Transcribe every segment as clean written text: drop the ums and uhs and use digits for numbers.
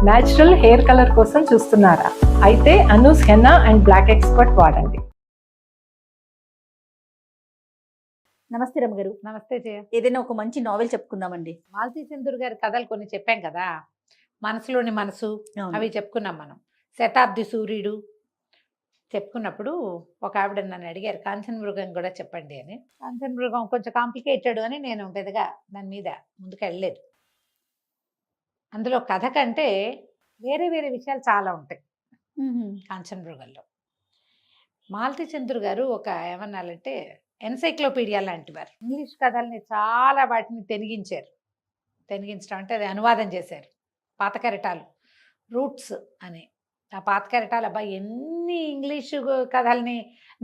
Natural hair colour కోసం చూస్తున్నారా? అయితే Anoos henna and black expert వాడండి. నమస్తే రమ్మగారు. నమస్తే జయ. ఏదైనా ఒక మంచి నావెల్ చెప్పుకుందామండి. మాలతీ చందూర్ గారి కథలు కొన్ని చెప్పాం కదా, మనసులోని మనసు అవి చెప్పుకున్నాం మనం. శతాబ్ది సూర్యుడు చెప్పుకున్నప్పుడు ఒక ఆవిడ నన్ను అడిగారు కాంచన మృగం కూడా చెప్పండి అని. కాంచన మృగం కొంచెం కాంప్లికేటెడ్ అని నేను పెద్దగా దాని మీద ముందుకు వెళ్ళలేదు. అందులో కథ కంటే వేరే వేరే విషయాలు చాలా ఉంటాయి కాంచన మృగంలో. మాలతీ చంద్రు గారు ఒక ఏమన్నారంటే ఎన్సైక్లోపీడియా లాంటి వారు. ఇంగ్లీష్ కథల్ని చాలా వాటిని తెనిగించడం అంటే అది అనువాదం చేశారు. పాత కెరటాలు రూట్స్ అని ఆ పాత కెరటాలు అబ్బాయి ఎన్ని ఇంగ్లీషు కథల్ని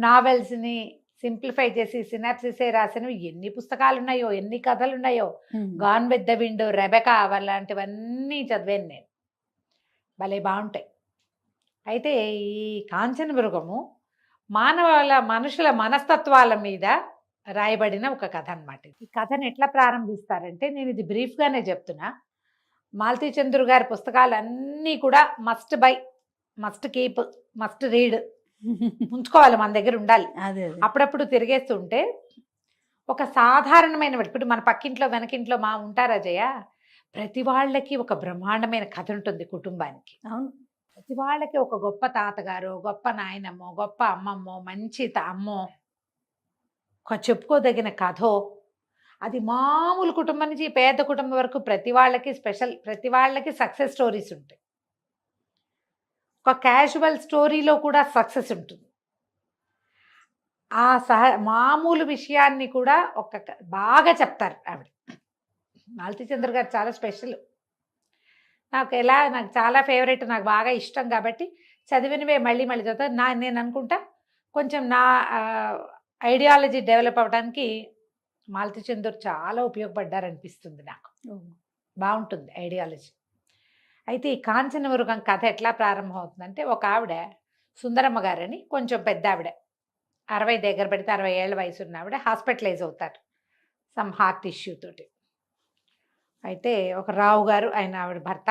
నావెల్స్ని సింప్లిఫై చేసి సినాప్సిసే రాసినవి ఎన్ని పుస్తకాలు ఉన్నాయో, ఎన్ని కథలు ఉన్నాయో. Gone with the wind, Rebecca అలాంటివన్నీ చదివాను నేను. భలే బాగుంటాయి. అయితే ఈ కాంచన మృగము మనుషుల మనస్తత్వాల మీద రాయబడిన ఒక కథ అన్నమాట. ఈ కథను ఎట్లా ప్రారంభిస్తారంటే, నేను ఇది బ్రీఫ్గానే చెప్తున్నా. మాలతీ చంద్రు గారి పుస్తకాలు అన్నీ కూడా must by, must keep, must read ఉంచుకోవాలి, మన దగ్గర ఉండాలి. అప్పుడప్పుడు తిరిగేస్తుంటే ఒక సాధారణమైన, ఇప్పుడు మన పక్కింట్లో వెనకింట్లో మా ఉంటారా జయ, ప్రతి వాళ్ళకి ఒక బ్రహ్మాండమైన కథ ఉంటుంది కుటుంబానికి. అవును, ప్రతి వాళ్ళకి ఒక గొప్ప తాతగారు, గొప్ప నాయనమ్మో, గొప్ప అమ్మమ్మో, మంచి అమ్మో, ఒక చెప్పుకోదగిన కథో. అది మామూలు కుటుంబం నుంచి పేద కుటుంబం వరకు ప్రతి వాళ్ళకి స్పెషల్, ప్రతి వాళ్ళకి సక్సెస్ స్టోరీస్ ఉంటాయి. ఒక క్యాజువల్ స్టోరీలో కూడా సక్సెస్ ఉంటుంది. ఆ మామూలు విషయాన్ని కూడా బాగా చెప్తారు ఆవిడ. మాలతీ చంద్ర గారు చాలా స్పెషల్. నాకు చాలా ఫేవరెట్, నాకు బాగా ఇష్టం కాబట్టి చదివినవే మళ్ళీ మళ్ళీ చదువుతా. నేను అనుకుంటా కొంచెం నా ఐడియాలజీ డెవలప్ అవ్వడానికి మాలతీ చంద్ర చాలా ఉపయోగపడ్డారనిపిస్తుంది నాకు. బాగుంటుంది ఐడియాలజీ. అయితే ఈ కాంచన మృగం కథ ఎట్లా ప్రారంభం అవుతుందంటే, ఒక ఆవిడ సుందరమ్మ గారని కొంచెం పెద్ద ఆవిడ, 60 దగ్గర పెడితే 60 ఏళ్ళ వయసు ఉన్న ఆవిడ హాస్పిటలైజ్ అవుతారు సమ్ హార్ట్ ఇష్యూ తోటి. అయితే ఒక రావు గారు, ఆయన ఆవిడ భర్త,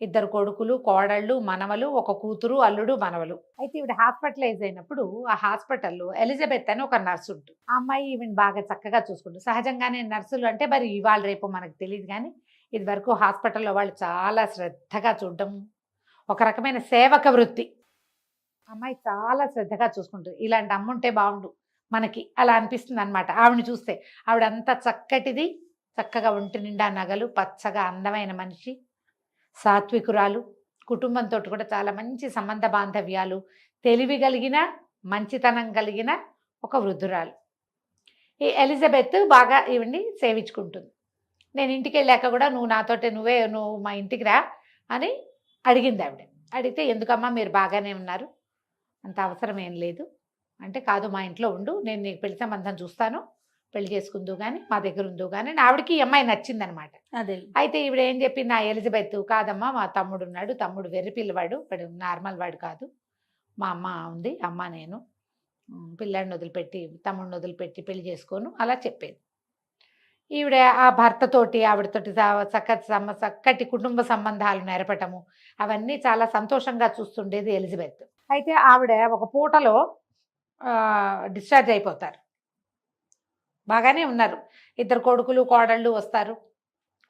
2 కొడుకులు, కోడళ్ళు, మనవలు, ఒక కూతురు, అల్లుడు, మనవలు. అయితే ఈవిడ హాస్పిటలైజ్ అయినప్పుడు ఆ హాస్పిటల్లో ఎలిజబెత్ అని ఒక నర్సు ఉంటుంది. ఆ అమ్మాయి ఈవిడ బాగా చక్కగా చూసుకుంటుంది. సహజంగానే నర్సులు అంటే మరి ఇవాళ రేపు మనకు తెలియదు, కానీ ఇది వరకు హాస్పిటల్లో వాళ్ళు చాలా శ్రద్ధగా చూడడం, ఒక రకమైన సేవక వృత్తి. అమ్మాయి చాలా శ్రద్ధగా చూసుకుంటుంది. ఇలాంటి అమ్మ ఉంటే బాగుండు మనకి, అలా అనిపిస్తుంది అనమాట ఆవిడని చూస్తే. ఆవిడంతా చక్కటిది, చక్కగా ఒంటి నిండా నగలు, పచ్చగా అందమైన మనిషి, సాత్వికురాలు, కుటుంబంతో కూడా చాలా మంచి సంబంధ బాంధవ్యాలు, తెలివి కలిగిన, మంచితనం కలిగిన ఒక వృద్ధురాలు. ఈ ఎలిజబెత్ బాగా ఈవిడ్ని సేవించుకుంటుంది. నేను ఇంటికి వెళ్ళాక కూడా నువ్వు మా ఇంటికి రా అని అడిగింది ఆవిడ. అడిగితే, ఎందుకమ్మా మీరు బాగానే ఉన్నారు, అంత అవసరం ఏం లేదు అంటే, కాదు మా ఇంట్లో ఉండు, నేను నీకు పెళ్లి సంబంధం చూస్తాను, పెళ్లి చేసుకుందు కానీ మా దగ్గర ఉందో కానీ. ఆవిడకి ఈ అమ్మాయి నచ్చిందనమాట. అదే. అయితే ఈవిడ ఏం చెప్పింది, నా ఎలిజబెత్, కాదమ్మా మా తమ్ముడు ఉన్నాడు, తమ్ముడు వెర్రి పిల్లవాడు, ఇప్పుడు నార్మల్ వాడు కాదు, మా అమ్మ ఉంది, అమ్మ నేను పిల్లాడిని వదిలిపెట్టి, తమ్ముడిని వదిలిపెట్టి పెళ్లి చేసుకోను అలా చెప్పేది. ఈవిడ ఆ భర్తతోటి, ఆవిడతోటి చక్కటి కుటుంబ సంబంధాలు నెరపటము అవన్నీ చాలా సంతోషంగా చూస్తుండేది ఎలిజబెత్. అయితే ఆవిడ ఒక పూటలో డిశ్చార్జ్ అయిపోతారు. బాగానే ఉన్నారు. 2 కొడుకులు, కోడళ్ళు వస్తారు,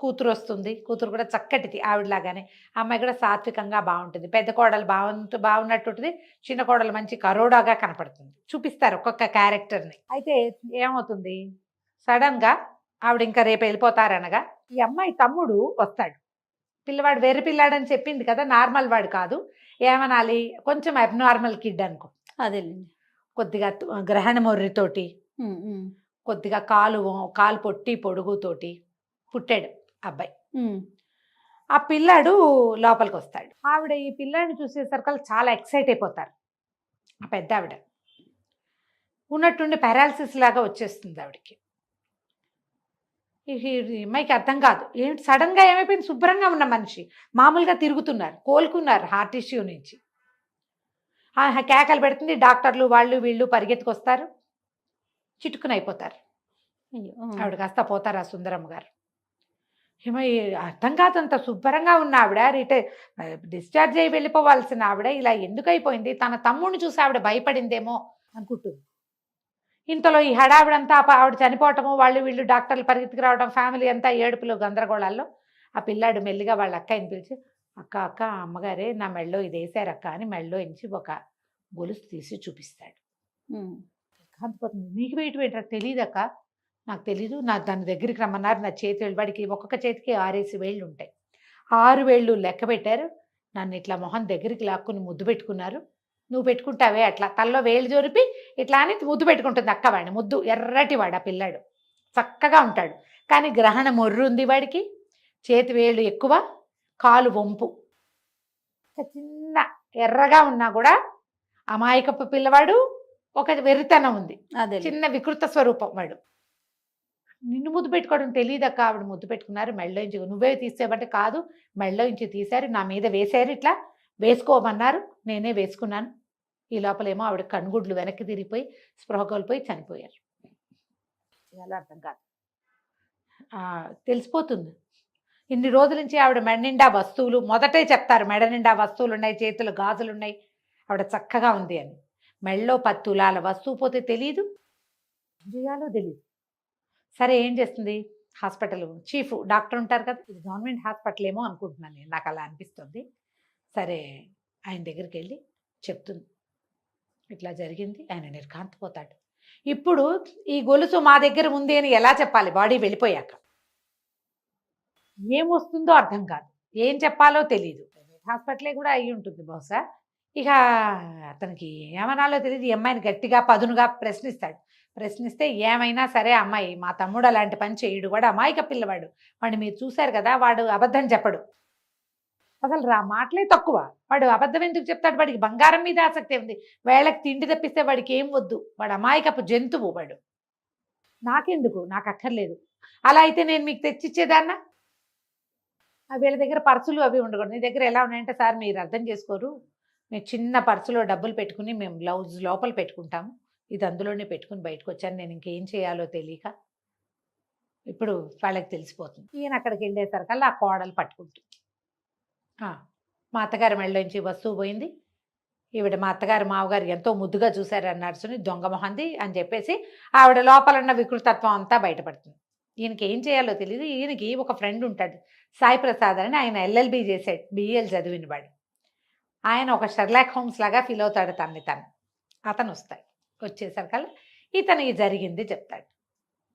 కూతురు వస్తుంది. కూతురు కూడా చక్కటిది ఆవిడలాగానే. అమ్మాయి కూడా సాత్వికంగా బాగుంటుంది. పెద్ద కోడలు బాగున్నట్టుంటుంది, చిన్న కోడలు మంచి కరోడాగా కనపడుతుంది. చూపిస్తారు ఒక్కొక్క క్యారెక్టర్ని. అయితే ఏమవుతుంది, సడన్గా ఆవిడ ఇంకా రేపు వెళ్ళిపోతారనగా ఈ అమ్మాయి తమ్ముడు వస్తాడు. పిల్లవాడు వెర్రి పిల్లాడని చెప్పింది కదా, నార్మల్ వాడు కాదు, ఏమనాలి, కొంచెం అబ్నార్మల్ కిడ్ అనుకో. అదే. కొద్దిగా గ్రహణ మొర్రితోటి, కొద్దిగా కాలు పొట్టి పొడుగుతోటి పుట్టాడు అబ్బాయి. ఆ పిల్లాడు లోపలికి వస్తాడు. ఆవిడ ఈ పిల్లాడిని చూసేసరికి చాలా ఎక్సైట్ అయిపోతారు. ఆ పెద్ద ఆవిడ ఉన్నట్టుండి పారాలసిస్ లాగా వచ్చేస్తుంది ఆవిడకి. ఈ అమ్మాయికి అర్థం కాదు, ఏమిటి సడన్గా ఏమైపోయింది, శుభ్రంగా ఉన్న మనిషి మామూలుగా తిరుగుతున్నారు, కోలుకున్నారు హార్ట్ ఇష్యూ నుంచి. కేకలు పెడుతుంది. డాక్టర్లు వాళ్ళు వీళ్ళు పరిగెత్తుకొస్తారు, చిటుకుని అయిపోతారు. ఆవిడ కాస్త పోతారు ఆ సుందరమ్మ గారు. ఏమో అర్థం కాదంత శుభ్రంగా ఉన్న ఆవిడ డిశ్చార్జ్ అయ్యి వెళ్ళిపోవాల్సిన ఆవిడ ఇలా ఎందుకు అయిపోయింది, తన తమ్ముడిని చూసి ఆవిడ భయపడిందేమో అనుకుంటుంది. ఇంతలో ఈ హడావిడంతా ఆవిడ చనిపోవటము, వాళ్ళు వీళ్ళు డాక్టర్లు పరిగెత్తుకు రావడం, ఫ్యామిలీ అంతా ఏడుపులు గందరగోళాల్లో ఆ పిల్లాడు మెల్లిగా వాళ్ళ అక్కని పిలిచి, అక్క అక్క అమ్మగారే నా మెళ్ళో ఇది వేసారక్క అని మెళ్ళో ఎంచి ఒక గొలుసు తీసి చూపిస్తాడు. కాకపోతుంది, నీకు వెయిట్ వెయిట్ తెలియదక్క, నాకు తెలీదు, నా దాని దగ్గరికి రమ్మన్నారు, నా చేతి వేళ్ళు, వాడికి ఒక్కొక్క చేతికి 6 వేళ్ళు ఉంటాయి, 6 వేళ్ళు లెక్క పెట్టారు, నన్ను ఇట్లా మొహం దగ్గరికి లాక్కుని ముద్దు పెట్టుకున్నారు, నువ్వు పెట్టుకుంటావే అట్లా తల్లో వేలు జోరిపి ఇట్లా అని ముద్దు పెట్టుకుంటుంది అక్క వాడిని. ముద్దు ఎర్రటి వాడు ఆ పిల్లాడు, చక్కగా ఉంటాడు, కానీ గ్రహణ మొర్రు ఉంది వాడికి, చేతి వేళ్ళు ఎక్కువ, కాలు వంపు, చిన్న ఎర్రగా ఉన్నా కూడా అమాయకపు పిల్లవాడు, ఒక వెర్రితనం ఉంది, అదే చిన్న వికృత స్వరూపం వాడు. నిన్ను ముద్దు పెట్టుకోవడం తెలియదక్క, ఆవిడ ముద్దు పెట్టుకున్నారు, మెళ్ళో ఇంచి నువ్వే తీసేవంటే కాదు, మెళ్ళో ఇంచి తీశారు, నా మీద వేశారు, ఇట్లా వేసుకోమన్నారు, నేనే వేసుకున్నాను. ఈ లోపలేమో ఆవిడ కనుగుడ్లు వెనక్కి తిరిగిపోయి స్పృహ కోల్పోయి చనిపోయారు. ఎలా అర్థం కాదు, తెలిసిపోతుంది. ఇన్ని రోజుల నుంచి ఆవిడ మెడ నిండా వస్తువులు, మొదటే చెప్తారు మెడ నిండా వస్తువులు ఉన్నాయి, చేతులు గాజులు ఉన్నాయి, ఆవిడ చక్కగా ఉంది అని. మెళ్ళో 10 తులాల వస్తువు పోతే తెలీదు, ఏం చేయాలో తెలీదు. సరే ఏం చేస్తుంది, హాస్పిటల్ చీఫ్ డాక్టర్ ఉంటారు కదా, ఇది గవర్నమెంట్ హాస్పిటల్ ఏమో అనుకుంటున్నాను నేను, నాకు అలా అనిపిస్తుంది. సరే ఆయన దగ్గరికి వెళ్ళి చెప్తుంది, ఇట్లా జరిగింది. ఆయన నిర్ఘాంతపోతాడు. ఇప్పుడు ఈ గొలుసు మా దగ్గర ఉంది అని ఎలా చెప్పాలి, బాడీ వెళ్ళిపోయాక ఏమొస్తుందో అర్థం కాదు, ఏం చెప్పాలో తెలియదు. హాస్పిటలే కూడా అయ్యి ఉంటుంది బహుశా. ఇక అతనికి ఏమనాలో తెలియదు. ఈ అమ్మాయిని గట్టిగా పదునుగా ప్రశ్నిస్తే ఏమైనా సరే అమ్మాయి, మా తమ్ముడు అలాంటి పని చేయడు, వాడు అమాయక పిల్లవాడు, వాడిని మీరు చూశారు కదా, వాడు అబద్ధం చెప్పడు, అసలు మాటలే తక్కువ, వాడు అబద్ధం ఎందుకు చెప్తాడు, వాడికి బంగారం మీద ఆసక్తి ఉంది, వేళకి తిండి తప్పిస్తే వాడికి ఏం వద్దు, వాడు అమాయకపు జంతువు, వాడు నాకెందుకు, నాకు అక్కర్లేదు, అలా అయితే నేను మీకు తెచ్చిచ్చేదాన్నా, వీళ్ళ దగ్గర పర్సులు అవి ఉండకూడదు, నీ దగ్గర ఎలా ఉన్నాయంటే, సార్ మీరు అర్థం చేసుకోరు, మేము చిన్న పర్సులో డబ్బులు పెట్టుకుని మేము బ్లౌజ్ లోపల పెట్టుకుంటాము, ఇది అందులోనే పెట్టుకుని బయటకు వచ్చాను, నేను ఇంకేం చేయాలో తెలియక ఇప్పుడు వాళ్ళకి తెలిసిపోతుంది. ఈయన అక్కడికి వెళ్ళేసరికల్లా ఆ కోడలు పట్టుకుంటుంది, మా అత్తగారి మెళ్ళలోంచి వస్తువు పోయింది, ఈవిడ మా అత్తగారు మావగారు ఎంతో ముద్దుగా చూశారు ఆ నర్సుని, దొంగ మొహంది అని చెప్పేసి ఆవిడ లోపల ఉన్న వికృతత్వం అంతా బయటపడుతుంది. ఈయనకి ఏం చేయాలో తెలియదు. ఈయనకి ఒక ఫ్రెండ్ ఉంటాడు, సాయి ప్రసాద్ అని, ఆయన LLB చేసాడు, BL చదివిన వాడు. ఆయన ఒక షెర్లాక్ హోమ్స్ లాగా ఫీల్ అవుతాడు తను. అతను వచ్చేసరికల్లా ఇతను ఈ జరిగింది చెప్తాడు.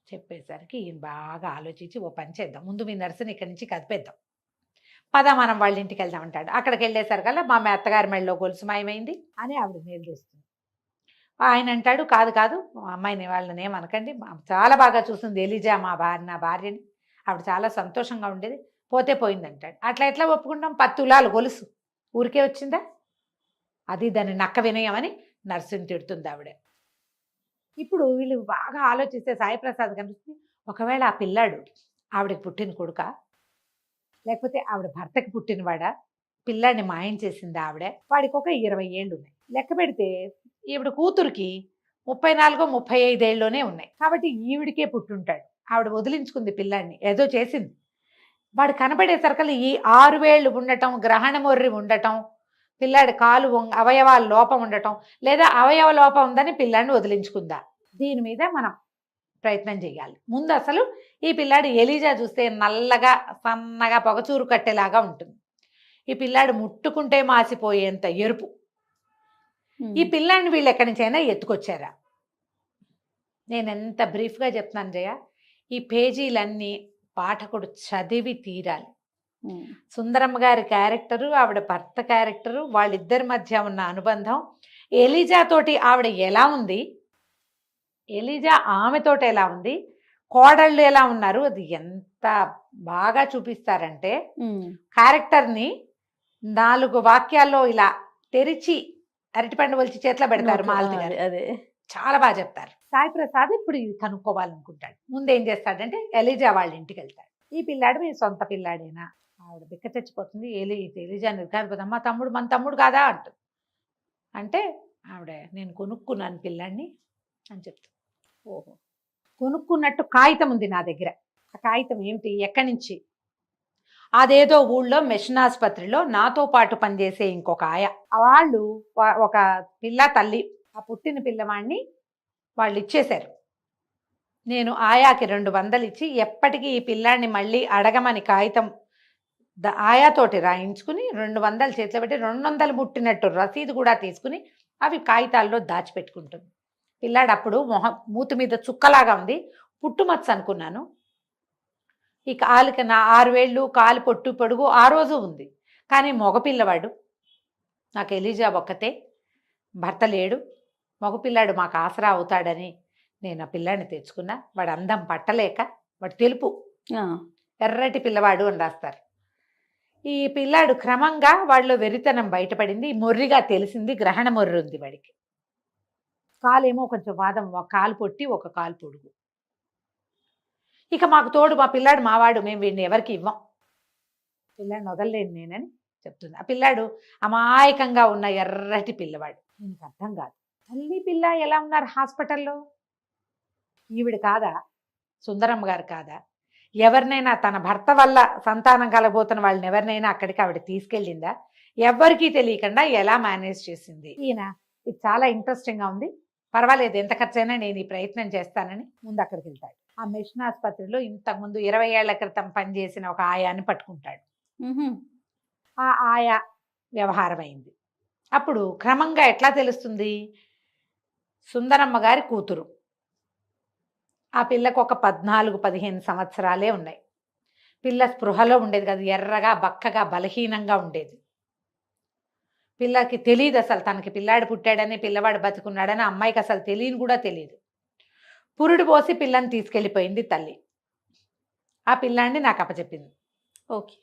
చెప్పేసరికి ఈయన బాగా ఆలోచించి, ఓ పని చేద్దాం, ముందు మీ నర్సుని ఇక్కడి నుంచి కదిపేద్దాం, పద మనం వాళ్ళ ఇంటికి వెళ్దాం అంటాడు. అక్కడికి వెళ్ళేసరికల్లా మా అత్తగారి మెళ్ళలో గొలుసు మాయమైంది అని ఆవిడ నిలదీస్తుంది. ఆయన అంటాడు, కాదు కాదు అమ్మాయిని వాళ్ళని ఏమనకండి, చాలా బాగా చూస్తుంది ఎలిజా నా భార్యని, ఆవిడ చాలా సంతోషంగా ఉండేది, పోతే పోయింది అంటాడు. అట్లా ఎట్లా ఒప్పుకుంటాం, 10 తులాలు గొలుసు ఊరికే వచ్చిందా, అది దాన్ని నక్క వినయం అని నర్సుని తిడుతుంది ఆవిడ. ఇప్పుడు వీళ్ళు బాగా ఆలోచిస్తే సాయిప్రసాద్ కనిపిస్తుంది, ఒకవేళ ఆ పిల్లాడు ఆవిడకి పుట్టిన కొడుక, లేకపోతే ఆవిడ భర్తకి పుట్టినవాడా, పిల్లాడిని మాయం చేసింది ఆవిడ, వాడికి ఒక 20 ఏళ్ళు ఉన్నాయి, లెక్క పెడితే ఈవిడ కూతురికి 34-35 ఏళ్ళలోనే ఉన్నాయి, కాబట్టి ఈవిడికే పుట్టుంటాడు, ఆవిడ వదిలించుకుంది పిల్లాడిని, ఏదో చేసింది. వాడు కనబడేసరికల్లా ఈ 6 వేళ్ళు ఉండటం, గ్రహణమొర్రి ఉండటం, పిల్లాడి కాలు అవయవాల లోపం ఉండటం, లేదా అవయవ లోపం ఉందని పిల్లాడిని వదిలించుకుందా, దీని మీద మనం ప్రయత్నం చేయాలి. ముందు అసలు ఈ పిల్లాడు ఎలిజా చూస్తే నల్లగా సన్నగా పొగచూరు కట్టేలాగా ఉంటుంది, ఈ పిల్లాడు ముట్టుకుంటే మాసిపోయేంత ఎరుపు, ఈ పిల్లాడిని వీళ్ళు ఎక్కడి నుంచైనా ఎత్తుకొచ్చారా. నేను ఎంత బ్రీఫ్గా చెప్తున్నాను జయ, ఈ పేజీలన్నీ పాఠకుడు చదివి తీరాలి. సుందరమ్మ గారి క్యారెక్టరు, ఆవిడ భర్త క్యారెక్టరు, వాళ్ళిద్దరి మధ్య ఉన్న అనుబంధం, ఎలిజా తోటి ఆవిడ ఎలా ఉంది, ఎలిజా ఆమెతోటి ఎలా ఉంది, కోడళ్ళు ఎలా ఉన్నారు, అది ఎంత బాగా చూపిస్తారంటే క్యారెక్టర్ని 4 వాక్యాల్లో ఇలా తెరిచి అరటిపండు ఒలిచి చేతిలో పెడతారు మాలతి గారు, అదే చాలా బాగా చెప్తారు. సాయి ప్రసాద్ ఇప్పుడు ఇది కనుక్కోవాలనుకుంటాడు. ముందు ఏం చేస్తాడంటే ఎలిజా వాళ్ళ ఇంటికి వెళ్తాడు. ఈ పిల్లాడు మీ సొంత పిల్లాడేనా, ఆవిడ బిక్క తెచ్చిపోతుంది, ఎలిజా నిర్ఘాంతపోతుంది, మా తమ్ముడు మన తమ్ముడు కాదా అంటుంది. అంటే ఆవిడ నేను కొనుక్కున్నాను పిల్లాడిని అని చెప్తాను. ఓహో, కొనుక్కున్నట్టు కాగితం ఉంది నా దగ్గర, ఆ కాగితం ఏమిటి, ఎక్కడి నుంచి, అదేదో ఊళ్ళో మిషన్ ఆసుపత్రిలో నాతో పాటు పనిచేసే ఇంకొక ఆయ, వాళ్ళు ఒక పిల్ల తల్లి, ఆ పుట్టిన పిల్లవాడిని వాళ్ళు ఇచ్చేశారు. నేను ఆయాకి 200 ఇచ్చి ఎప్పటికీ ఈ పిల్లాడిని మళ్ళీ అడగమని కాగితం ఆయాతోటి రాయించుకుని 200 చేతిలో పెట్టి 200 ముట్టినట్టు రసీదు కూడా తీసుకుని అవి కాగితాల్లో దాచిపెట్టుకుంటుంది. పిల్లాడు అప్పుడు మూతి మీద చుక్కలాగా ఉంది, పుట్టుమచ్చ అనుకున్నాను. ఈ కాలుకి నా 6 వేళ్ళు, కాలు పొట్టు పొడుగు ఆ రోజు ఉంది. కానీ మగపిల్లవాడు, నాకు ఎలిజా ఒక్కతే, భర్త లేడు, మగపిల్లాడు మాకు ఆసరా అవుతాడని నేను ఆ పిల్లాడిని తెచ్చుకున్నా. వాడు అందం పట్టలేక, వాడు తెలుపు ఎర్రటి పిల్లవాడు అని రాస్తారు. ఈ పిల్లాడు క్రమంగా వాళ్ళలో వెరితనం బయటపడింది, మొర్రిగా తెలిసింది, గ్రహణ మొర్రి ఉంది వాడికి. కాలేమో కొంచెం వాదం, ఒక కాలు పొట్టి ఒక కాలు పొడుగు. ఇక మాకు తోడు మా పిల్లాడు మావాడు, మేము వీడిని ఎవరికి ఇవ్వం, పిల్లాడిని వదలలేను నేనని చెప్తుంది. ఆ పిల్లాడు అమాయకంగా ఉన్న ఎర్రటి పిల్లవాడు. దీనికి అర్థం కాదు, తల్లి పిల్ల ఎలా ఉన్నారు హాస్పిటల్లో, ఈవిడ కాదా, సుందరమ్మ గారు కాదా, ఎవరినైనా తన భర్త వల్ల సంతానం కలగబోతున్న వాళ్ళని ఎవరినైనా అక్కడికి ఆవిడ తీసుకెళ్ళిందా, ఎవ్వరికీ తెలియకుండా ఎలా మేనేజ్ చేసింది. ఈయన ఇది చాలా ఇంట్రెస్టింగ్గా ఉంది, పర్వాలేదు ఎంత ఖర్చైనా నేను ఈ ప్రయత్నం చేస్తానని ముందు అక్కడికి వెళ్తాడు. ఆ మిషన్ ఆసుపత్రిలో ఇంతకుముందు 20 ఏళ్ల క్రితం పనిచేసిన ఒక ఆయాని పట్టుకుంటాడు. ఆ ఆయా వ్యవహారం అయింది. అప్పుడు క్రమంగా ఎట్లా తెలుస్తుంది, సుందరమ్మ గారి కూతురు, ఆ పిల్లకు ఒక 14-15 సంవత్సరాలే ఉన్నాయి. పిల్ల స్పృహలో ఉండేది కాదు, ఎర్రగా బక్కగా బలహీనంగా ఉండేది. పిల్లకి తెలియదు అసలు తనకి పిల్లాడు పుట్టాడని, పిల్లవాడు బతుకున్నాడని అమ్మాయికి అసలు తెలియని కూడా తెలియదు. పురుడు పోసి పిల్లని తీసుకెళ్ళిపోయింది తల్లి. ఆ పిల్లాడిని నాకు అప్పచెప్పింది. ఓకే,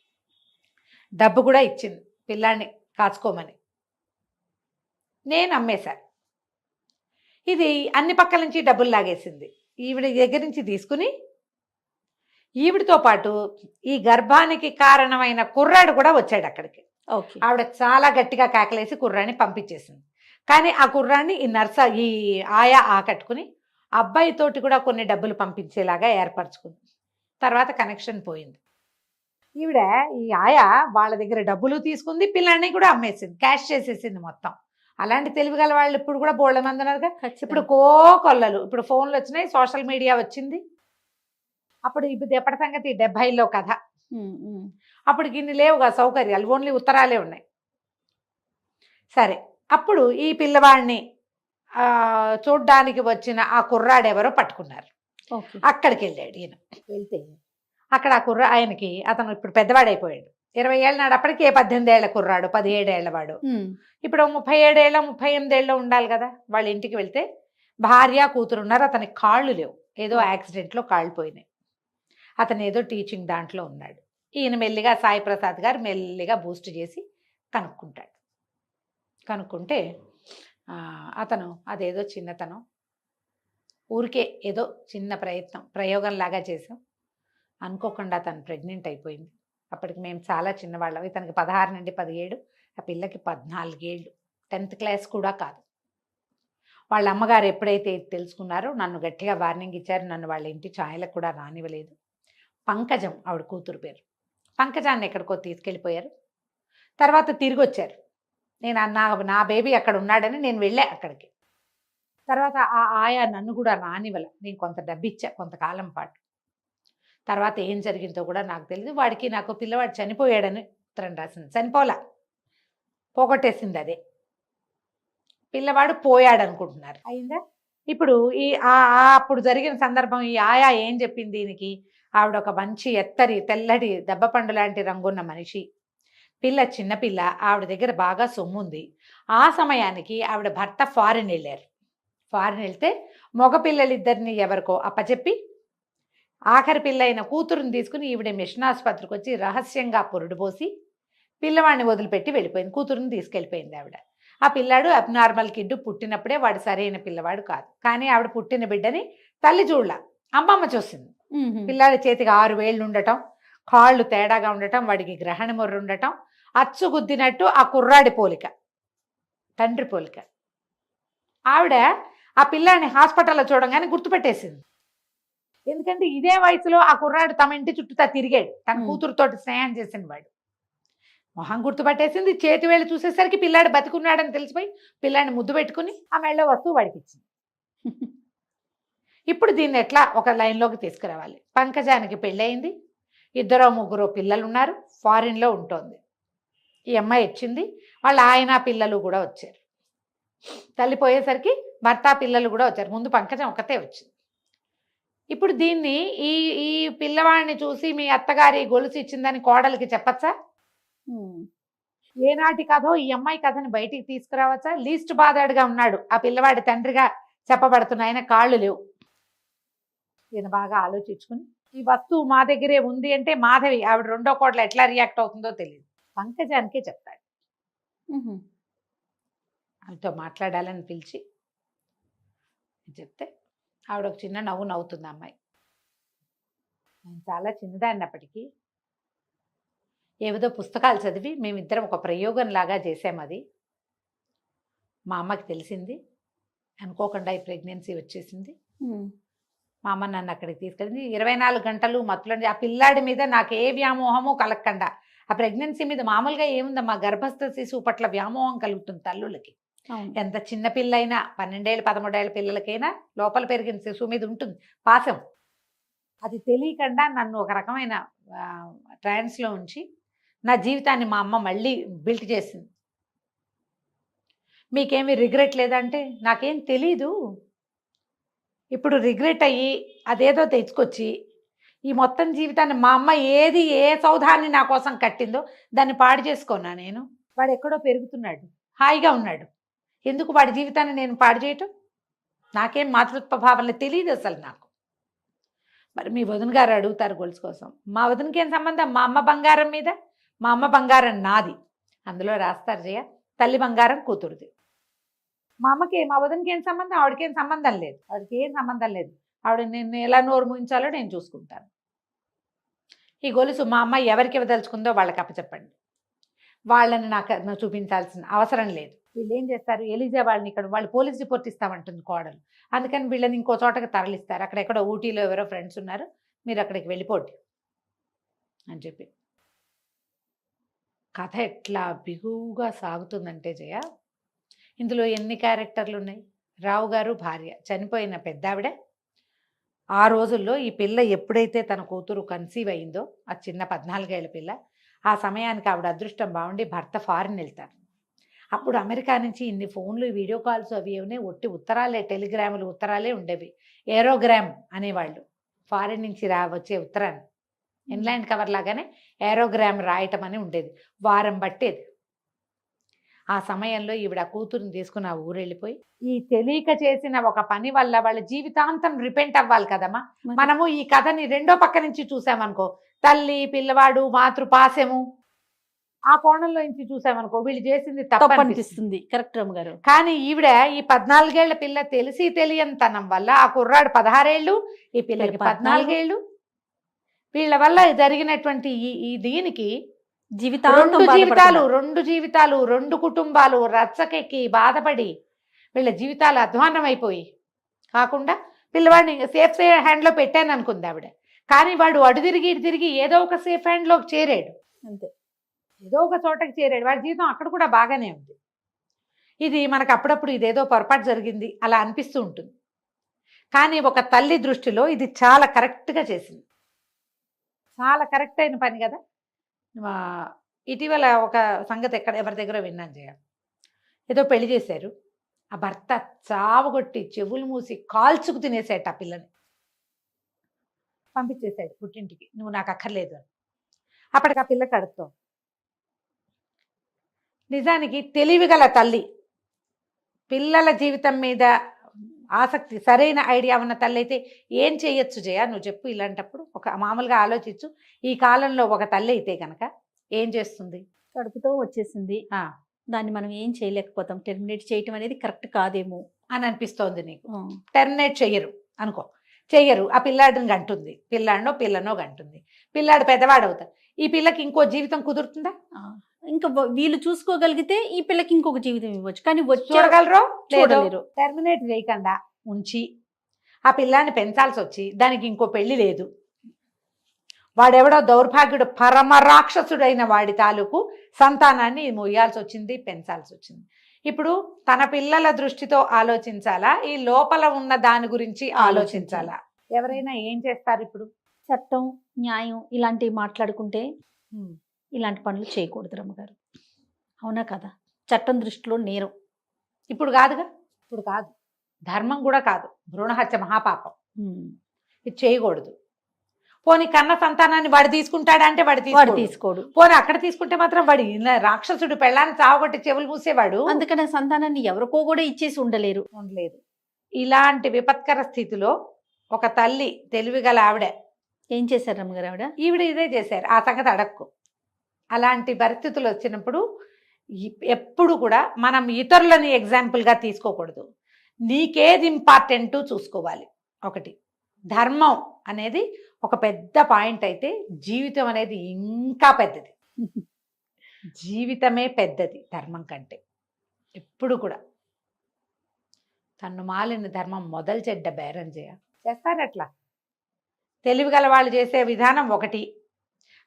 డబ్బు కూడా ఇచ్చింది పిల్లాడిని కాచుకోమని. నేను అమ్మేశాను. ఇది అన్ని పక్కల నుంచి డబ్బులు లాగేసింది. ఈవిడ దగ్గర నుంచి తీసుకుని ఈవిడితో పాటు ఈ గర్భానికి కారణమైన కుర్రాడు కూడా వచ్చాడు అక్కడికి. ఆవిడ చాలా గట్టిగా కేకలేసి కుర్రాడిని పంపించేసింది. కానీ ఆ కుర్రాడిని ఈ ఆయా ఆకట్టుకుని అబ్బాయితోటి కూడా కొన్ని డబ్బులు పంపించేలాగా ఏర్పరచుకుంది. తర్వాత కనెక్షన్ పోయింది. ఈవిడ ఈ ఆయా వాళ్ళ దగ్గర డబ్బులు తీసుకుంది, పిల్లాన్ని కూడా అమ్మేసింది, క్యాష్ చేసేసింది మొత్తం. అలాంటి తెలివిగల వాళ్ళు ఇప్పుడు కూడా బోళ్ళ మంది ఉన్నారుగా. ఇప్పుడు కొల్లలు, ఇప్పుడు ఫోన్లు వచ్చినాయి, సోషల్ మీడియా వచ్చింది. అప్పుడు ఇప్పుడు ఎప్పటి సంగతి 70లో కథ. అప్పుడు గిన్ని లేవుగా సౌకర్యాలు, ఓన్లీ ఉత్తరాలే ఉన్నాయి. సరే, అప్పుడు ఈ పిల్లవాడిని చూడ్డానికి వచ్చిన ఆ కుర్రాడెవరో పట్టుకున్నారు. అక్కడికి వెళ్ళాడు ఈయన. వెళ్తే అక్కడ ఆ ఆయనకి, అతను ఇప్పుడు పెద్దవాడైపోయాడు, 20 ఏళ్ళ నాడు, అప్పటికే 18 ఏళ్ల కుర్రాడు, 17 ఏళ్ల వాడు. ఇప్పుడు 37 ఏళ్ళ 38 ఏళ్ళ ఉండాలి కదా. వాళ్ళ ఇంటికి వెళ్తే భార్య కూతురు ఉన్నారు. అతనికి కాళ్ళు లేవు, ఏదో యాక్సిడెంట్లో కాళ్ళు పోయినాయి. అతను ఏదో టీచింగ్ దాంట్లో ఉన్నాడు. ఈయన మెల్లిగా సాయి ప్రసాద్ గారు మెల్లిగా బూస్ట్ చేసి కనుక్కుంటాడు. కనుక్కుంటే అతను అదేదో చిన్నతనం, ఊరికే ఏదో చిన్న ప్రయోగంలాగా చేసాం, అనుకోకుండా తను ప్రెగ్నెంట్ అయిపోయింది. అప్పటికి మేము చాలా చిన్నవాళ్ళం. ఇతనికి 16 నుండి 17, ఆ పిల్లకి 14 ఏళ్ళు, 10th క్లాస్ కూడా కాదు. వాళ్ళ అమ్మగారు ఎప్పుడైతే తెలుసుకున్నారో నన్ను గట్టిగా వార్నింగ్ ఇచ్చారు. నన్ను వాళ్ళ ఇంటి ఛాయలకు కూడా రానివ్వలేదు. పంకజం ఆవిడ కూతురు పేరు. పంకజాన్ని ఎక్కడికో తీసుకెళ్ళిపోయారు. తర్వాత తిరిగి వచ్చారు. నేను నా బేబీ అక్కడ ఉన్నాడని నేను వెళ్ళా అక్కడికి. తర్వాత ఆ ఆయా నన్ను కూడా రానివ్వలే. నేను కొంత డబ్బు ఇచ్చా కొంతకాలం పాటు. తర్వాత ఏం జరిగిందో కూడా నాకు తెలియదు. వాడికి నాకు పిల్లవాడు చనిపోయాడని ఉత్తరం రాసింది. చనిపోలా, పోగొట్టేసింది అదే. పిల్లవాడు పోయాడు అనుకుంటున్నారు. అయిందా? ఇప్పుడు అప్పుడు జరిగిన సందర్భం ఈ ఆయా ఏం చెప్పింది దీనికి, ఆవిడ ఒక మంచి తెల్లటి దెబ్బపండు లాంటి రంగున్న మనిషి, పిల్ల చిన్నపిల్ల, ఆవిడ దగ్గర బాగా సొమ్ము ఉంది. ఆ సమయానికి ఆవిడ భర్త ఫారిన్ వెళ్ళారు. ఫారిన్ వెళ్తే మగపిల్లలిద్దరిని ఎవరికో అప్పచెప్పి ఆఖరి పిల్ల అయిన కూతురుని తీసుకుని ఈవిడ మిషన్ ఆసుపత్రికి వచ్చి రహస్యంగా పురుడు పోసి పిల్లవాడిని వదిలిపెట్టి వెళ్ళిపోయింది. కూతురుని తీసుకెళ్ళిపోయింది ఆవిడ. ఆ పిల్లాడు అబ్నార్మల్ కిడ్, పుట్టినప్పుడే వాడు సరైన పిల్లవాడు కాదు. కానీ ఆవిడ పుట్టిన బిడ్డని తల్లి చూడలా, అమ్మమ్మ చూసింది. పిల్లాడి చేతికి 6 వేళ్ళు ఉండటం, కాళ్ళు తేడాగా ఉండటం, వాడికి గ్రహణ మొర్రు ఉండటం, అచ్చుగుద్దినట్టు ఆ కుర్రాడి పోలిక, తండ్రి పోలిక. ఆవిడ ఆ పిల్లాడిని హాస్పిటల్లో చూడంగానే గుర్తుపెట్టేసింది. ఎందుకంటే ఇదే వయసులో ఆ కుర్రాడు తమ ఇంటి చుట్టూ తిరిగాడు, తన మ్. కూతురుతోటి స్నేహం చేసిన వాడు. మొహం గుర్తుపట్టేసింది, చేతి వేళ్ళు చూసేసరికి పిల్లాడు బతికున్నాడని తెలిసిపోయి పిల్లాడిని ముద్దు పెట్టుకుని ఆ మెళ్ళో వస్తువు వాడికి ఇచ్చింది. ఇప్పుడు దీన్ని ఎట్లా ఒక లైన్లోకి తీసుకురావాలి? పంకజానికి పెళ్ళయింది, 2-3 పిల్లలు ఉన్నారు, ఫారిన్లో ఉంటుంది. ఈ అమ్మాయి వచ్చింది, వాళ్ళ ఆయన పిల్లలు కూడా వచ్చారు. తల్లి పోయేసరికి భర్త పిల్లలు కూడా వచ్చారు. ముందు పంకజం ఒకతే వచ్చింది. ఇప్పుడు దీన్ని ఈ ఈ పిల్లవాడిని చూసి మీ అత్తగారి గొలుసు ఇచ్చిందని కోడలికి చెప్పచ్చా? ఏనాటి కథో ఈ అమ్మాయి కథని బయటికి తీసుకురావచ్చా? లీస్ట్ బాధాడుగా ఉన్నాడు ఆ పిల్లవాడి తండ్రిగా చెప్పబడుతున్న ఆయన, కాళ్ళు లేవు. ఈయన బాగా ఆలోచించుకుని ఈ వస్తువు మా దగ్గరే ఉంది అంటే మాధవి ఆవిడ రెండో కోడలు ఎట్లా రియాక్ట్ అవుతుందో తెలియదు. పంకజానికే చెప్తాడు. ఆమెతో మాట్లాడాలని పిలిచి చెప్తే ఆవిడ ఒక చిన్న నవ్వు నవ్వుతుంది. అమ్మాయి నేను చాలా చిన్నదాన్నప్పటికీ ఏదో పుస్తకాలు చదివి మేమిద్దరం ఒక ప్రయోగం లాగా చేసాం. అది మా అమ్మకి తెలిసింది, అనుకోకుండా ఈ ప్రెగ్నెన్సీ వచ్చేసింది. మా అమ్మ నన్ను అక్కడికి తీసుకెళ్ళింది. 24 గంటలు మత్తులండి. ఆ పిల్లాడి మీద నాకు ఏ వ్యామోహము కలగకుండా, ఆ ప్రెగ్నెన్సీ మీద మామూలుగా ఏముందమ్మా, గర్భస్థ శిశువు పట్ల వ్యామోహం కలుగుతుంది తల్లులకి. ఎంత చిన్న పిల్లైనా, 12 ఏళ్ళ 13 ఏళ్ళ పిల్లలకైనా లోపల పెరిగిన శిశువు మీద ఉంటుంది పాశం. అది తెలియకుండా నన్ను ఒక రకమైన ట్రాన్స్లో ఉంచి నా జీవితాన్ని మా అమ్మ మళ్ళీ బిల్ట్ చేసింది. మీకేమీ రిగ్రెట్ లేదంటే, నాకేం తెలీదు. ఇప్పుడు రిగ్రెట్ అయ్యి అదేదో తెచ్చుకొచ్చి ఈ మొత్తం జీవితాన్ని మా అమ్మ ఏ సౌధాన్ని నా కోసం కట్టిందో దాన్ని పాడు చేసుకున్నా నేను. వాడు ఎక్కడో పెరుగుతున్నాడు, హాయిగా ఉన్నాడు, ఎందుకు వాడి జీవితాన్ని నేను పాడు చేయటం? నాకేం మాతృత్వ భావన తెలియదు అసలు నాకు. మరి మీ వదిన గారు అడుగుతారు గొలుసు కోసం. మా వదినకి ఏం సంబంధం? మా అమ్మ బంగారం మీద, మా అమ్మ బంగారం నాది. అందులో రాస్తారు జయ, తల్లి బంగారం కూతురుది. మా అమ్మకి మా వదినకి ఏం సంబంధం? ఆవిడకేం సంబంధం లేదు, ఆవిడకి ఏం సంబంధం లేదు. ఆవిడ నేను ఎలా నోరు ముయించాలో నేను చూసుకుంటాను. ఈ గొలుసు మా అమ్మ ఎవరికి ఇవ్వదలుచుకుందో వాళ్ళకి అప్పచెప్పండి. వాళ్ళని నాకు చూపించాల్సిన అవసరం లేదు. వీళ్ళు ఏం చేస్తారు, ఎలిజా వాళ్ళని ఇక్కడ వాళ్ళు పోలీస్ రిపోర్ట్ ఇస్తామంటుంది కోడలు. అందుకని వీళ్ళని ఇంకో చోటకి తరలిస్తారు. అక్కడెక్కడో ఊటీలో ఎవరో ఫ్రెండ్స్ ఉన్నారు, మీరు అక్కడికి వెళ్ళిపోండి అని చెప్పి. కథ ఎట్లా బిగువుగా సాగుతుందంటే జయ, ఇందులో ఎన్ని క్యారెక్టర్లు ఉన్నాయి? రావు గారు భార్య, చనిపోయిన పెద్దావిడ. ఆ రోజుల్లో ఈ పిల్ల ఎప్పుడైతే తన కూతురు కన్సీవ్ అయిందో, ఆ చిన్న 14 ఏళ్ల పిల్ల, ఆ సమయానికి ఆవిడ అదృష్టం బాగుండి భర్త ఫారిన్ వెళ్తారు. అప్పుడు అమెరికా నుంచి ఇన్ని ఫోన్లు, వీడియో కాల్స్ అవి ఏమైనా ఒట్టి ఉత్తరాలే, టెలిగ్రాములు ఉత్తరాలే ఉండేవి. ఏరోగ్రామ్ అనేవాళ్ళు ఫారిన్ నుంచి వచ్చే ఉత్తరాన్ని ఇన్లాండ్ కవర్ లాగానే ఏరోగ్రామ్ రాయటం అని ఉండేది, వారం పట్టేది. ఆ సమయంలో ఈవిడ కూతురుని తీసుకుని ఆ ఊరు వెళ్ళిపోయి, ఈ తెలియక చేసిన ఒక పని వల్ల వాళ్ళ జీవితాంతం రిపెంట్ అవ్వాలి కదమ్మా. మనము ఈ కథని రెండో పక్క నుంచి చూసామనుకో, తల్లి పిల్లవాడు మాతృపాశము, ఆ కోణంలో నుంచి చూసామనుకో వీళ్ళు చేసింది తప్పు అనిపిస్తుంది. కరెక్ట్ రమ్మ గారు. కానీ ఈవిడ ఈ 14 ఏళ్ల పిల్ల తెలిసి తెలియనితనం వల్ల, ఆ కుర్రాడు 16 ఏళ్ళు, ఈ పిల్లకి 14 ఏళ్ళు, వీళ్ళ వల్ల జరిగినటువంటి ఈ దీనికి రెండు జీవితాలు 2 కుటుంబాలు రచ్చకెక్కి బాధపడి వీళ్ళ జీవితాలు అధ్వాన్నం అయిపోయి, కాకుండా పిల్లవాడిని సేఫ్ హ్యాండ్లో పెట్టాను అనుకుంది ఆవిడ. కానీ వాడు అటు తిరిగి ఇటు తిరిగి ఏదో ఒక సేఫ్ హ్యాండ్లోకి చేరాడు, అంతే, ఏదో ఒక చోటకి చేరాడు. వాడి జీవితం అక్కడ కూడా బాగానే ఉంది. ఇది మనకు అప్పుడప్పుడు ఇదేదో పొరపాటు జరిగింది అలా అనిపిస్తూ ఉంటుంది. కానీ ఒక తల్లి దృష్టిలో ఇది చాలా కరెక్ట్గా చేసింది, చాలా కరెక్ట్ అయిన పని కదా. ఇటీవల ఒక సంగతి ఎవరి దగ్గర విన్నాను జయ, ఏదో పెళ్లి చేశారు, ఆ భర్త చావగొట్టి చెవులు మూసి కాల్చుకు తినేసాడు ఆ పిల్లని, పంపించేశాడు పుట్టింటికి, నువ్వు నాకు అక్కర్లేదు అని. అప్పటికి ఆ పిల్ల కడుపుతో. నిజానికి తెలివిగల తల్లి, పిల్లల జీవితం మీద ఆసక్తి, సరైన ఐడియా ఉన్న తల్లి అయితే ఏం చేయొచ్చు జయ, నువ్వు చెప్పు. ఇలాంటప్పుడు ఒక మామూలుగా ఆలోచించు. ఈ కాలంలో ఒక తల్లి అయితే కనుక ఏం చేస్తుంది? కడుపుతో వచ్చేసింది, దాన్ని మనం ఏం చేయలేకపోతాం, టెర్మినేట్ చేయటం అనేది కరెక్ట్ కాదేమో అని అనిపిస్తోంది నీకు. టెర్మినేట్ చెయ్యరు అనుకో, చెయ్యరు. ఆ పిల్లాడిని గంటుంది, పిల్లనో గంటుంది, పిల్లాడు పెద్దవాడు అవుతాడు. ఈ పిల్లకి ఇంకో జీవితం కుదురుతుందా? ఇంకా వీళ్ళు చూసుకోగలిగితే ఈ పిల్లకి ఇంకొక జీవితం ఇవ్వచ్చు, కానీ చూడగలరు లేదో. టెర్మినేట్ చేయకుండా ఉంచి ఆ పిల్లాన్ని పెంచాల్సి వచ్చి దానికి ఇంకో పెళ్లి లేదు, వాడెవడో దౌర్భాగ్యుడు పరమ రాక్షసుడైన వాడి తాలూకు సంతానాన్ని మొయ్యాల్సి వచ్చింది, పెంచాల్సి వచ్చింది. ఇప్పుడు తన పిల్లల దృష్టితో ఆలోచించాలా, ఈ లోపల ఉన్న దాని గురించి ఆలోచించాలా? ఎవరైనా ఏం చేస్తారు ఇప్పుడు? చట్టం, న్యాయం ఇలాంటివి మాట్లాడుకుంటే ఇలాంటి పనులు చేయకూడదు రమ్మగారు. అవునా కదా? చట్టం దృష్టిలో నేరం. ఇప్పుడు కాదుగా, ఇప్పుడు కాదు, ధర్మం కూడా కాదు, భ్రూణహత్య మహాపాపం, ఇది చేయకూడదు. పోనీ కన్న సంతానాన్ని వాడు తీసుకుంటాడంటే వాడు తీసుకోడు. పోనీ అక్కడ తీసుకుంటే మాత్రం వాడు రాక్షసుడు, పెళ్ళాన్ని చావగొట్టి చెవులు మూసేవాడు. అందుకనే సంతానాన్ని ఎవరికో కూడా ఇచ్చేసి ఉండలేరు. ఇలాంటి విపత్కర స్థితిలో ఒక తల్లి తెలివిగల ఆవిడ ఏం చేశారు రమ్మగారు? ఈవిడ ఇదే చేశారు. ఆ సంగతి అడక్కు. అలాంటి పరిస్థితులు వచ్చినప్పుడు ఎప్పుడు కూడా మనం ఇతరులని ఎగ్జాంపుల్గా తీసుకోకూడదు. నీకేది ఇంపార్టెంట్ చూసుకోవాలి. ఒకటి ధర్మం అనేది ఒక పెద్ద పాయింట్ అయితే, జీవితం అనేది ఇంకా పెద్దది. జీవితమే పెద్దది ధర్మం కంటే. ఎప్పుడు కూడా తన్ను మాలిన ధర్మం మొదలు చెడ్డ బేరం చేస్తారు. అట్లా తెలివిగల వాళ్ళు చేసే విధానం ఒకటి.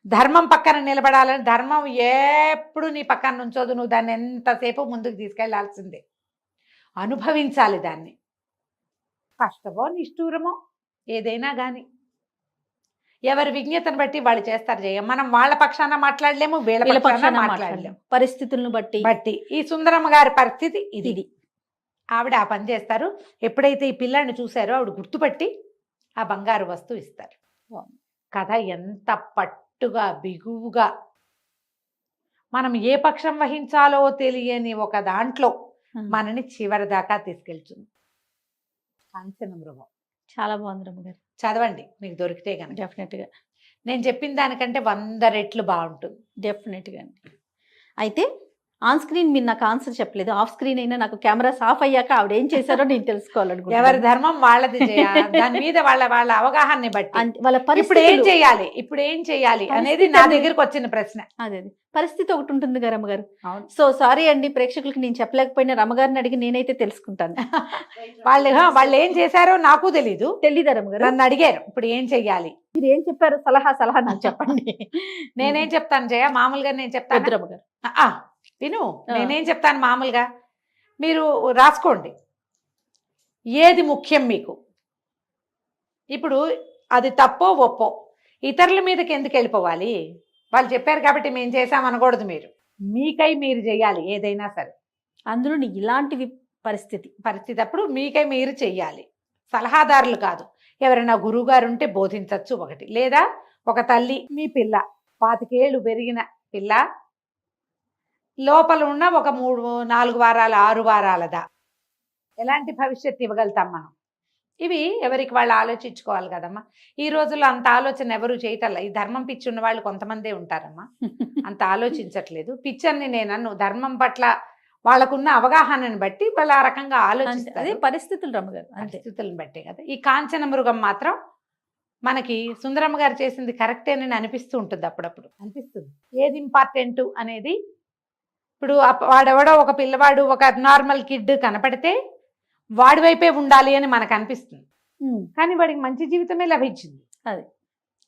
ధర్మం పక్కన నిలబడాలని, ధర్మం ఎప్పుడు నీ పక్కన నుంచోదు, నువ్వు దాన్ని ఎంతసేపు ముందుకు తీసుకెళ్లాల్సిందే, అనుభవించాలి దాన్ని. కష్టమో నిష్ఠూరమో ఏదైనా కానీ ఎవరి విజ్ఞతను బట్టి వాళ్ళు చేస్తారు. మనం వాళ్ళ పక్షాన మాట్లాడలేము, వీళ్ళ పక్షాన మాట్లాడలేము. పరిస్థితులను బట్టి ఈ సుందరమ్మ గారి పరిస్థితి ఇది. ఆవిడ ఆ పని చేస్తారు. ఎప్పుడైతే ఈ పిల్లాన్ని చూశారో ఆవిడ గుర్తుపట్టి ఆ బంగారు వస్తువు ఇస్తారు. కథ ఎంత పట్టుగా బిగువుగా, మనం ఏ పక్షం వహించాలో తెలియని ఒక దాంట్లో మనని చివరి దాకా తీసుకెళ్తుంది. కాంచన మృగం చాలా బాగుంది రమ్మగారు. చదవండి, మీకు దొరికితే కనుక. డెఫినెట్గా నేను చెప్పిన దానికంటే 100 రెట్లు బాగుంటుంది. డెఫినెట్గా అండి. అయితే ఆన్ స్క్రీన్ మీరు నాకు ఆన్సర్ చెప్పలేదు. ఆఫ్ స్క్రీన్ అయినా నాకు కెమెరాస్ ఆఫ్ అయ్యాక ఆవిడ ఏం చేశారో నేను తెలుసుకోవాలనుకుంటున్నాను. ఎవరి ధర్మం వాళ్ళది చేయాలి. దాని మీద వాళ్ళ అవగాహనని బట్టి వాళ్ళ ఇప్పుడు ఏం చేయాలి అనేది నా దగ్గరకు వచ్చిన ప్రశ్న. అదే పరిస్థితి ఒకటి ఉంటుంది కదా రమ్మగారు. సో సారీ అండి, ప్రేక్షకులకి నేను చెప్పలేకపోయినా రమ్మగారిని అడిగి నేనైతే తెలుసుకుంటాను. వాళ్ళు ఏం చేశారో నాకు తెలీదా రమ్మగారు? నన్ను అడిగారు ఇప్పుడు ఏం చెయ్యాలి, మీరు ఏం చెప్పారు, సలహా నాకు చెప్పండి. నేనేం చెప్తాను జయ, మామూలుగా నేను చెప్తాను రమ్మగారు. విను, నేనేం చెప్తాను మామూలుగా, మీరు రాసుకోండి ఏది ముఖ్యం మీకు. ఇప్పుడు అది తప్పో ఒప్పో ఇతరుల మీదకి ఎందుకు వెళ్ళిపోవాలి? వాళ్ళు చెప్పారు కాబట్టి మేము చేసామనకూడదు. మీకై మీరు చేయాలి ఏదైనా సరే. అందులో ఇలాంటి పరిస్థితి అప్పుడు మీకై మీరు చెయ్యాలి. సలహాదారులు కాదు, ఎవరైనా గురువుగారు ఉంటే బోధించవచ్చు ఒకటి. లేదా ఒక తల్లి, మీ పిల్ల 25 ఏళ్ళు పెరిగిన పిల్ల లోపల ఉన్న ఒక 3-4 వారాల 6 వారాలదా ఎలాంటి భవిష్యత్తు ఇవ్వగలుగుతాం మనం? ఇవి ఎవరికి వాళ్ళు ఆలోచించుకోవాలి కదమ్మా. ఈ రోజుల్లో అంత ఆలోచన ఎవరు చేయటల్లా. ఈ ధర్మం పిచ్చి ఉన్న వాళ్ళు కొంతమందే ఉంటారమ్మా, అంత ఆలోచించట్లేదు. పిచ్చని నేను ధర్మం పట్ల వాళ్ళకున్న అవగాహనని బట్టి వాళ్ళు ఆ రకంగా ఆలోచిస్తారు. పరిస్థితులు రమ్మగారు, పరిస్థితులను బట్టే కదా. ఈ కాంచన మృగం మాత్రం మనకి సుందరమ్మ గారు చేసింది కరెక్టేనని అనిపిస్తూ ఉంటుంది, అప్పుడప్పుడు అనిపిస్తుంది. ఏది ఇంపార్టెంట్ అనేది. ఇప్పుడు వాడెవడో ఒక పిల్లవాడు, ఒక నార్మల్ కిడ్ కనపడితే వాడి వైపే ఉండాలి అని మనకు అనిపిస్తుంది. కానీ వాడికి మంచి జీవితమే లభించింది. అది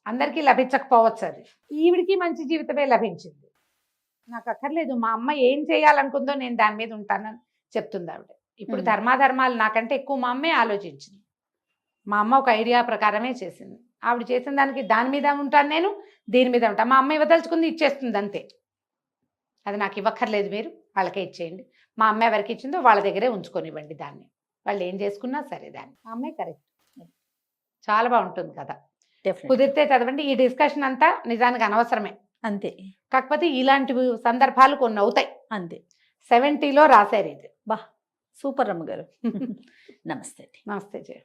అందరికీ లభించకపోవచ్చు. అది ఈవిడికి మంచి జీవితమే లభించింది. నాకు అక్కర్లేదు, మా అమ్మ ఏం చేయాలనుకుందో నేను దాని మీద ఉంటానని చెప్తుంది ఆవిడ. ఇప్పుడు ధర్మాధర్మాలు నాకంటే ఎక్కువ మా అమ్మే ఆలోచించింది. మా అమ్మ ఒక ఐడియా ప్రకారమే చేసింది. ఆవిడ చేసిన దానికి దాని మీద ఉంటాను నేను, దీని మీద ఉంటాను. మా అమ్మ ఇవ్వదలుచుకుంది ఇచ్చేస్తుంది అంతే. అది నాకు ఇవ్వక్కర్లేదు, మీరు వాళ్ళకే ఇచ్చేయండి. మా అమ్మ ఎవరికి ఇచ్చిందో వాళ్ళ దగ్గరే ఉంచుకొనివ్వండి దాన్ని, వాళ్ళు ఏం చేసుకున్నా సరే దాన్ని. మా అమ్మే కరెక్ట్. చాలా బాగుంటుంది కదా. కుదిరితే చదవండి. ఈ డిస్కషన్ అంతా నిజానికి అనవసరమే అంతే. కాకపోతే ఇలాంటి సందర్భాలు కొన్ని అవుతాయి అంతే. 70లో రాశారు ఇది. సూపర్ రమ్మగారు. నమస్తే. నమస్తే జయ.